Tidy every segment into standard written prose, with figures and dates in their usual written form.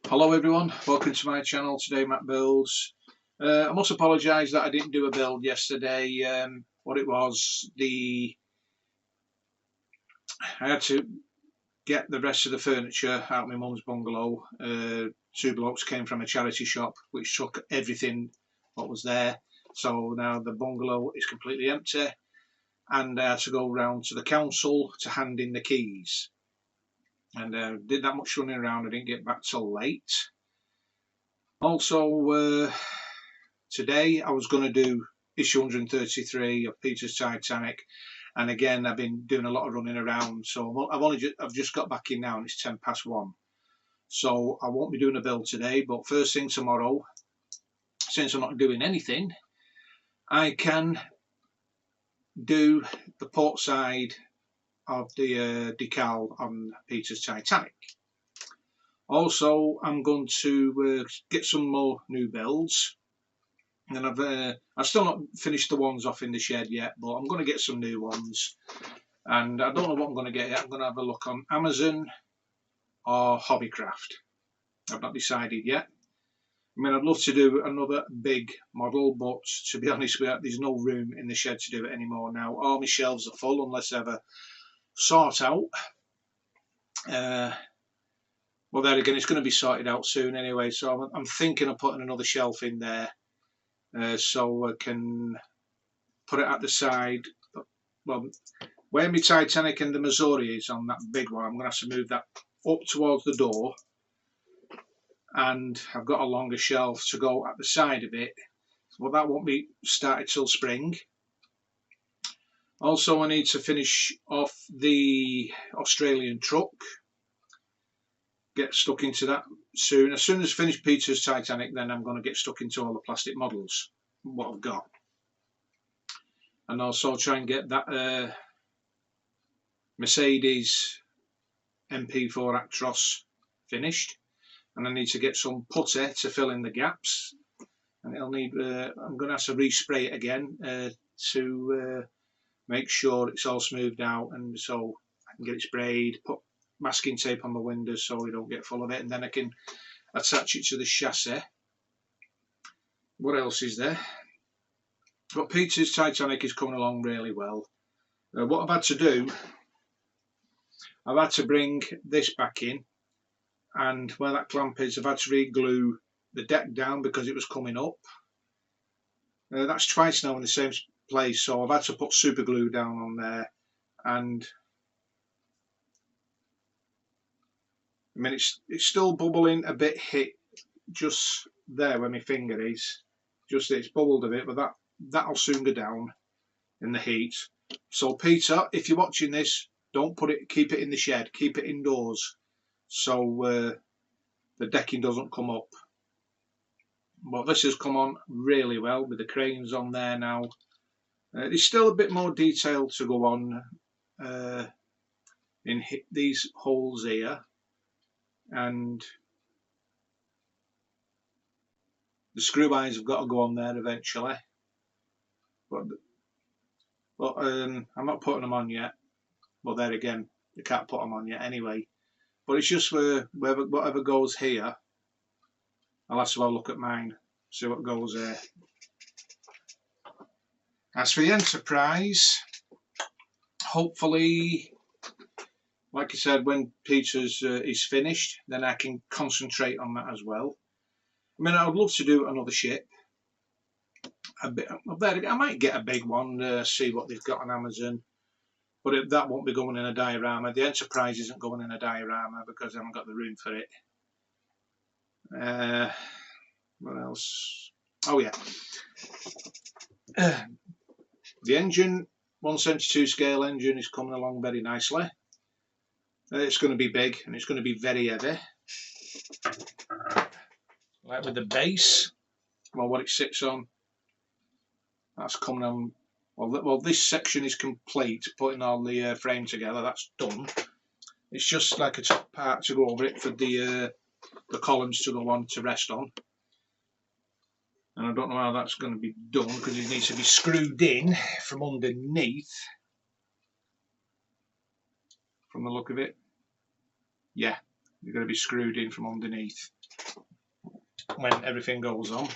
Hello everyone, welcome to my channel. Today Matt builds. I must apologise that I didn't do a build yesterday. What it was, I had to get the rest of the furniture out of my mum's bungalow. Two blokes came from a charity shop which took everything what was there, so now the bungalow is completely empty and I had to go round to the council to hand in the keys, and did that much running around. I didn't get back till late. Also, today I was going to do issue 133 of Peter's Titanic, and again I've been doing a lot of running around, so I've just got back in now and it's 1:10, so I won't be doing a build today. But first thing tomorrow, since I'm not doing anything, I can do the port side of the decal on Peter's Titanic. Also, I'm going to get some more new builds, and I've still not finished the ones off in the shed yet, but I'm going to get some new ones, and I don't know what I'm going to get yet. I'm going to have a look on Amazon or Hobbycraft. I've not decided yet. I mean, I'd love to do another big model, but to be honest with you, there's no room in the shed to do it anymore now. All my shelves are full unless I ever sort out. Well, there again, it's going to be sorted out soon anyway, so I'm thinking of putting another shelf in there, so I can put it at the side. Well, where my Titanic and the Missouri is on that big one, I'm going to have to move that up towards the door, and I've got a longer shelf to go at the side of it. Well, that won't be started till spring. Also, I need to finish off the Australian truck, get stuck into that soon. As soon as I finish Peter's Titanic, then I'm going to get stuck into all the plastic models what I've got, and also try and get that Mercedes MP4 Actros finished. And I need to get some putty to fill in the gaps, and it'll need I'm going to have to respray it again to make sure it's all smoothed out, and so I can get it sprayed, put masking tape on the windows so we don't get full of it, and then I can attach it to the chassis. What else is there? But Peter's Titanic is coming along really well. What I've had to do, I've had to bring this back in, and where that clamp is, I've had to re-glue the deck down because it was coming up. That's twice now in the same place, so I've had to put super glue down on there, and I mean it's still bubbling a bit, hit just there where my finger is, just it's bubbled a bit, but that'll soon go down in the heat. So Peter, if you're watching this, don't keep it in the shed, keep it indoors, so the decking doesn't come up. But this has come on really well with the cranes on there now. There's still a bit more detail to go on in these holes here, and the screw eyes have got to go on there eventually, but I'm not putting them on yet. Well, there again, you can't put them on yet anyway, but it's just whatever goes here, I'll have to have a look at mine, see what goes there. As for the Enterprise, hopefully, like I said, when Peter's is finished, then I can concentrate on that as well. I mean, I would love to do another ship. I might get a big one, see what they've got on Amazon, but that won't be going in a diorama. The Enterprise isn't going in a diorama because I haven't got the room for it. What else? Oh yeah, the engine, 1/72 scale engine, is coming along very nicely. It's going to be big and it's going to be very heavy. Like with the base, well, what it sits on, that's coming on. Well, this section is complete, putting all the frame together. That's done. It's just like a top part to go over it for the columns to go on to rest on. And I don't know how that's going to be done because it needs to be screwed in from underneath. From the look of it, yeah, they're going to be screwed in from underneath. when everything goes on.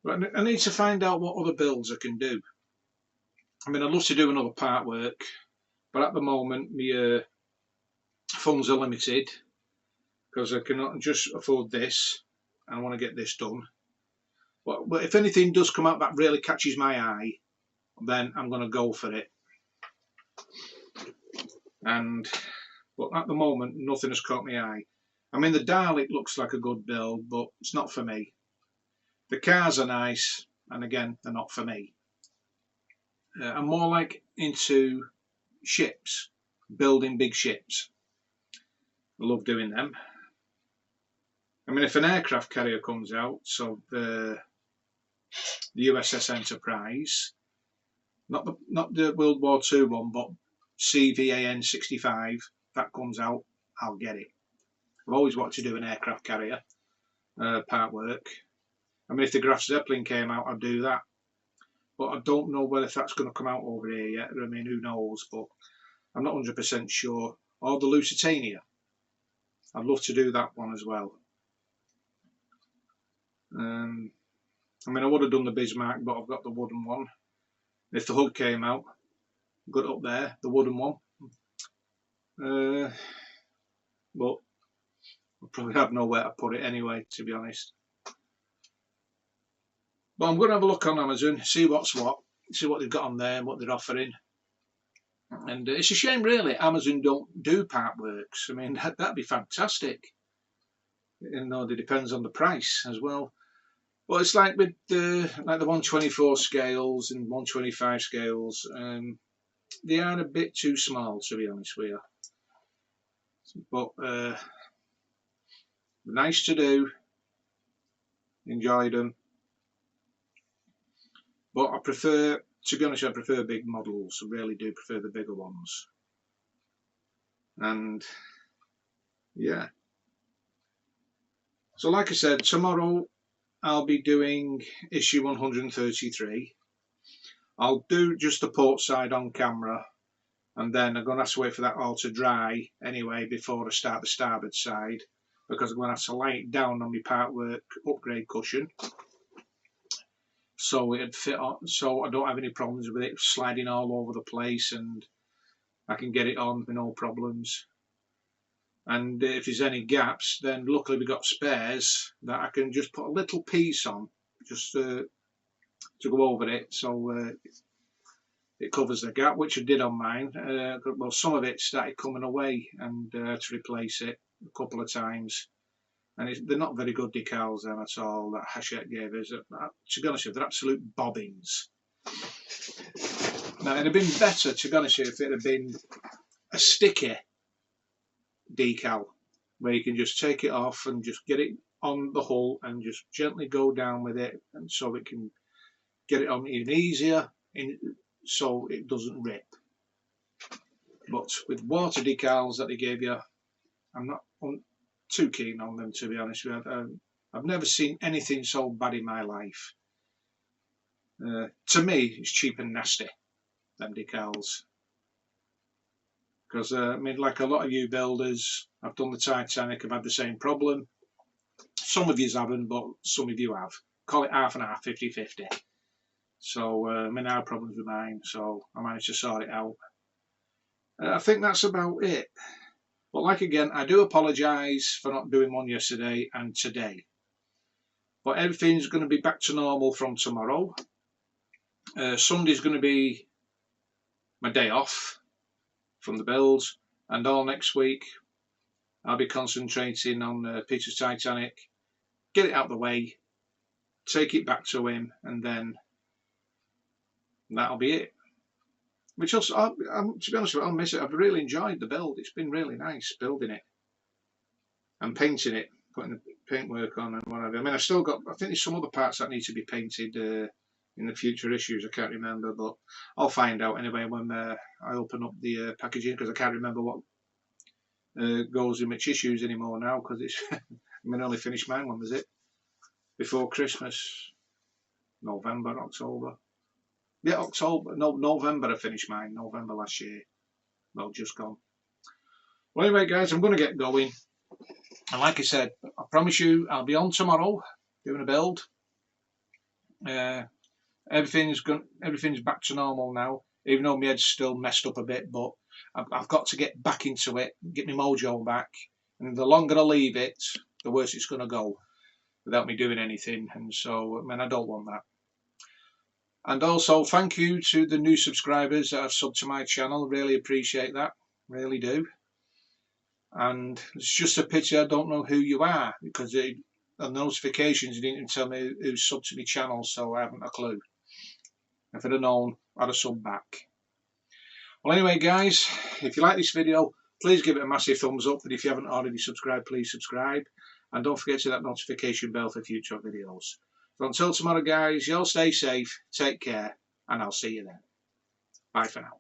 But I need to find out what other builds I can do. I mean, I'd love to do another part work, but at the moment my funds are limited because I cannot just afford this. I want to get this done. But if anything does come out that really catches my eye, then I'm going to go for it. But at the moment, nothing has caught my eye. I mean, the Dalek looks like a good build, but it's not for me. The cars are nice, and again, they're not for me. I'm more like into ships, building big ships. I love doing them. I mean, if an aircraft carrier comes out, so the USS Enterprise, not the World War II one, but CVAN 65, that comes out, I'll get it. I've always wanted to do an aircraft carrier part work. I mean, if the Graf Zeppelin came out, I'd do that. But I don't know whether that's going to come out over here yet. I mean, who knows? But I'm not 100% sure. Or the Lusitania. I'd love to do that one as well. I mean, I would have done the Bismarck, but I've got the wooden one. If the Hug came out, got up there, the wooden one. But I'll probably have nowhere to put it anyway, to be honest. But I'm going to have a look on Amazon, see what's what, see what they've got on there and what they're offering. And it's a shame, really, Amazon don't do part works. I mean, that'd be fantastic. You know, it depends on the price as well. Well, it's like with the 124 scales and 125 scales. They are a bit too small, to be honest with you. But nice to do. Enjoyed them. But I prefer, to be honest, I prefer big models. I really do prefer the bigger ones. And yeah. So like I said, tomorrow I'll be doing issue 133. I'll do just the port side on camera, and then I'm going to have to wait for that all to dry anyway before I start the starboard side, because I'm going to have to lay it down on my part work upgrade cushion so it'd fit on, so I don't have any problems with it sliding all over the place, and I can get it on with no problems. And if there's any gaps, then luckily we've got spares that I can just put a little piece on just to go over it, so it covers the gap, which I did on mine. Well, some of it started coming away, and to replace it a couple of times. And they're not very good decals then at all that Hachette gave us. To be honest with you, they're absolute bobbins. Now, it'd have been better, to be honest with you, if it had been a sticky decal where you can just take it off and just get it on the hull and just gently go down with it, and so it can get it on even easier so it doesn't rip. But with water decals that they gave you, I'm not too keen on them, to be honest with you. I've never seen anything so bad in my life. To me, it's cheap and nasty, them decals. Because, I mean, like a lot of you builders, I've done the Titanic, I've had the same problem. Some of you haven't, but some of you have. Call it half and half, 50-50. So, I mean, I had problems with mine, so I managed to sort it out. I think that's about it. But like again, I do apologise for not doing one yesterday and today. But everything's going to be back to normal from tomorrow. Sunday's going to be my day off from the builds, and all next week I'll be concentrating on Peter's Titanic, get it out of the way, take it back to him, and then that'll be it. Which also, to be honest with you, I'll miss it. I've really enjoyed the build. It's been really nice building it and painting it, putting the paintwork on and whatever. I mean, I think there's some other parts that need to be painted in the future issues. I can't remember, but I'll find out anyway when I open up the packaging, because I can't remember what goes in which issues anymore now, because it's I mean, I only finished mine, when was it? Before Christmas, November, October. Yeah, October, no, November I finished mine, November last year. Well, just gone. Well, anyway, guys, I'm going to get going. And like I said, I promise you I'll be on tomorrow doing a build. Everything's back to normal now, even though my head's still messed up a bit, but I've got to get back into it, get my mojo back, and the longer I leave it, the worse it's going to go without me doing anything, and so, I don't want that. And also, thank you to the new subscribers that have subbed to my channel, really appreciate that, really do. And it's just a pity I don't know who you are, because on the notifications you didn't even tell me who's subbed to my channel, so I haven't a clue. If I'd have known, I'd have subbed back. Well, anyway guys, if you like this video, please give it a massive thumbs up, and if you haven't already subscribed, please subscribe, and don't forget to hit that notification bell for future videos. So until tomorrow guys, you all stay safe, take care, and I'll see you then. Bye for now.